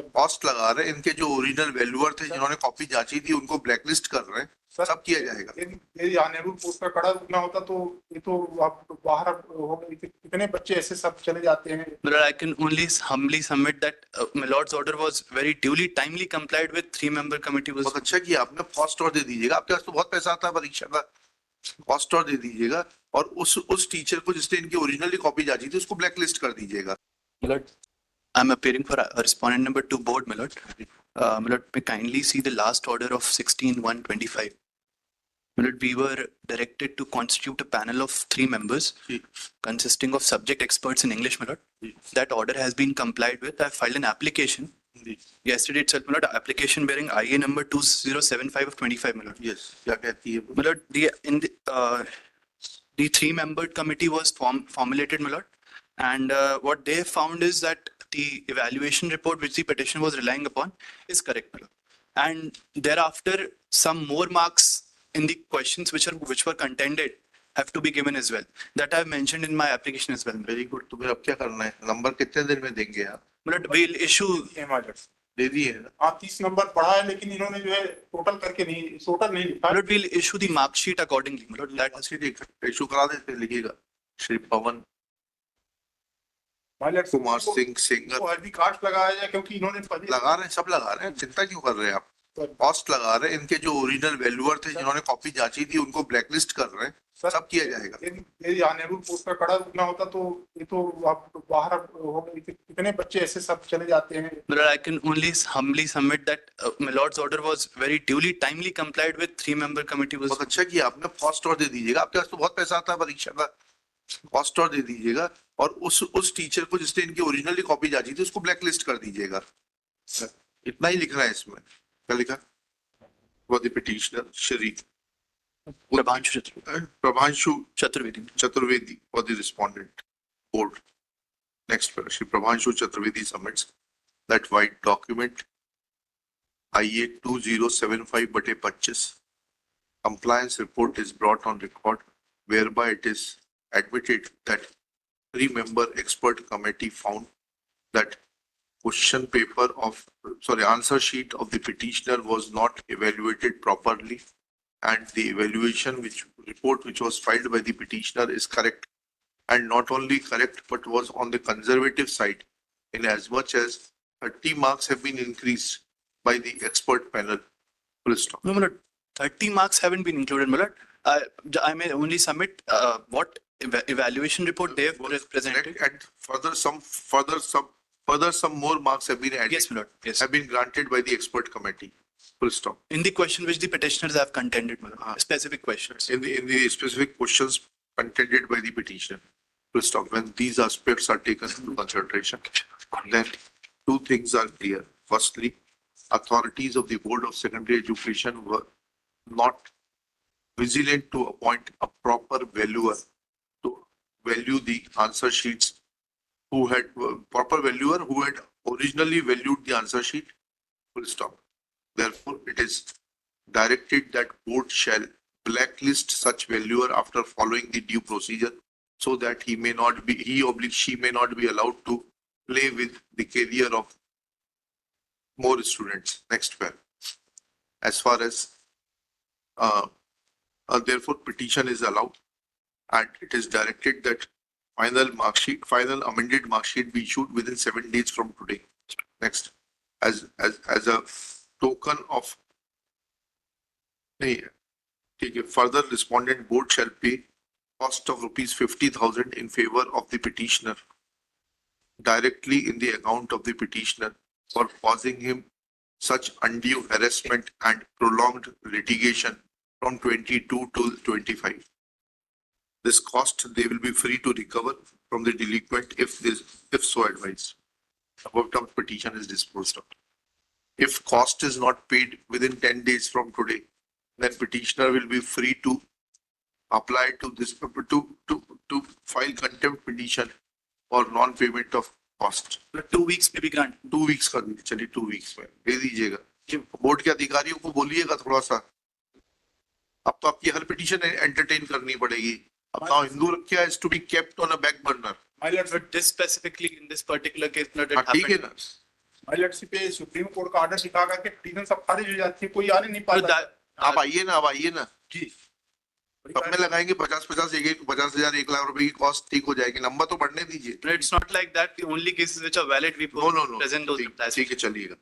Cost लगा रहे हैं, इनके जो ओरिजिनल वैल्यूअर थे जिन्होंने कॉपी जांची थी उनको ब्लैकलिस्ट कर रहे हैं, सब किया जाएगा। यदि ऑनरेबल पोस्ट का कड़ा रुकना होता तो ये तो आप बाहर हो गए, कितने बच्चे ऐसे सब चले जाते हैं। But I can only humbly submit that my lord's order was very duly timely complied with. 3-member committee was. बहुत अच्छा किया आपने, कॉस्ट और दे दीजिएगा, आपके पास तो बहुत पैसा आता है परीक्षा का, कॉस्ट और दे दीजिएगा और उस टीचर को जिसने इनकी ओरिजिनली कॉपी जांची थी उसको ब्लैकलिस्ट कर दीजिएगा। My lord, I'm appearing for respondent number 2 board, my lord. My lord, may kindly see the last order of 16/125. My lord, we were directed to constitute a panel of 3 members consisting of subject experts in English, my lord. That order has been complied with. I filed an application yesterday itself, my lord, application bearing IA number 2075 of 25, my lord. Yes, क्या कहती है? My lord, the 3-member committee was formulated, my lord, and what they found is that the evaluation report which the petition was relying upon is correct, my lord. And thereafter, some more marks in the questions which were contended have to be given as well. That I have mentioned in my application as well. Very good. तुम्हें अब क्या करना है? Number कितने दिन में देंगे आप? But we'll issue. दे दिए ना? हाँ, 30 नंबर पढ़ा है लेकिन इन्होंने जो है टोटल करके नहीं, टोटल नहीं लिखा। But we'll issue the mark sheet accordingly. That has to issue करा देते, लिखिएगा श्री पवन कुमार सिंह सिंगर तो अभी कास्ट लगाया जाए क्योंकि इन्होंने लगा रहे हैं, सब लगा रहे हैं, चिंता क्यों कर रहे हैं आप? कॉस्ट लगा रहे हैं, इनके जो ओरिजिनल वैल्यूअर थे जिन्होंने कॉपी जांची थी उनको ब्लैकलिस्ट कर रहे हैं, सब किया जाएगा। यदि ऑनरेबल पोस्ट का कड़ा रुकना होता तो ये तो आप बाहर हो गए, कितने बच्चे ऐसे सब चले जाते हैं। But I can only humbly submit that my lord's order was very duly timely complied with. 3-member committee was. बहुत अच्छा किया आपने, कॉस्ट और दे दीजिएगा, आपके पास तो बहुत पैसा आता है परीक्षा का, कॉस्ट और दे दीजिएगा और उस टीचर को जिसने इनकी ओरिजिनली कॉपी जांची थी उसको ब्लैकलिस्ट कर दीजिएगा। इतना ही लिखना है इसमें। क्या लिखा? For the petitioner Shri Prabhanshu Chaturvedi for the respondent board. Next, Shri Prabhanshu Chaturvedi submits that white document IA 2075/25 compliance report is brought on record, whereby it is admitted that 3-member expert committee found that answer sheet of the petitioner was not evaluated properly, and the evaluation report which was filed by the petitioner is correct, and not only correct but was on the conservative side, in as much as 30 marks have been increased by the expert panel. No, my lord, 30 marks haven't been included, my lord. I may only submit what evaluation report they have presented, and further some more marks have been added. Yes, my lord. Yes. Have been granted by the expert committee. Full stop. In the question which the petitioners have contended, my lord. Specific questions. In the specific questions contended by the petitioner. Full stop. When these aspects are taken into consideration, then 2 things are clear. Firstly, authorities of the Board of Secondary Education were not vigilant to appoint a proper valuer to value the answer sheets, who had proper valuer who had originally valued the answer sheet. Full stop. Therefore, it is directed that board shall blacklist such valuer after following the due procedure, so that he or she may not be allowed to play with the career of more students. Next pair. As far as therefore petition is allowed, and it is directed that final amended mark sheet be issued within 7 days from today. Next, as a token of further, respondent board shall pay cost of rupees 50,000 in favor of the petitioner directly in the account of the petitioner for causing him such undue harassment and prolonged litigation from 22 to 25. This cost they will be free to recover from the delinquent if so advised. Above term petition is disposed of. If cost is not paid within 10 days from today, then petitioner will be free to apply to this to file contempt petition for non-payment of cost. 2 weeks may be granted. 2 weeks कर दीजिए, चलिए 2 weeks में दे दीजिएगा। Board के अधिकारियों को बोलिएगा थोड़ा सा, अब तो आपकी हर पिटीशन एंटरटेन करनी पड़ेगी। अब now Hindu Rakshya is to be kept on a back burner. My lord, but this specifically in this particular case, not ठीक है ना, ILTC पे सुप्रीम कोर्ट का ऑर्डर दिखा के पिटीशन सब खारिज हो जाती है, कोई आ नहीं So पाता। that, आप आइए ना, अब आइए ना, जी सब में लगाएंगे 50-50, 50,000, 1 लाख रुपए की कॉस्ट ठीक हो जाएगी, लंबा तो बढ़ने दीजिए। it's not like that. The only cases which are valid, we no no no, present those. ठीक है, चलिएगा।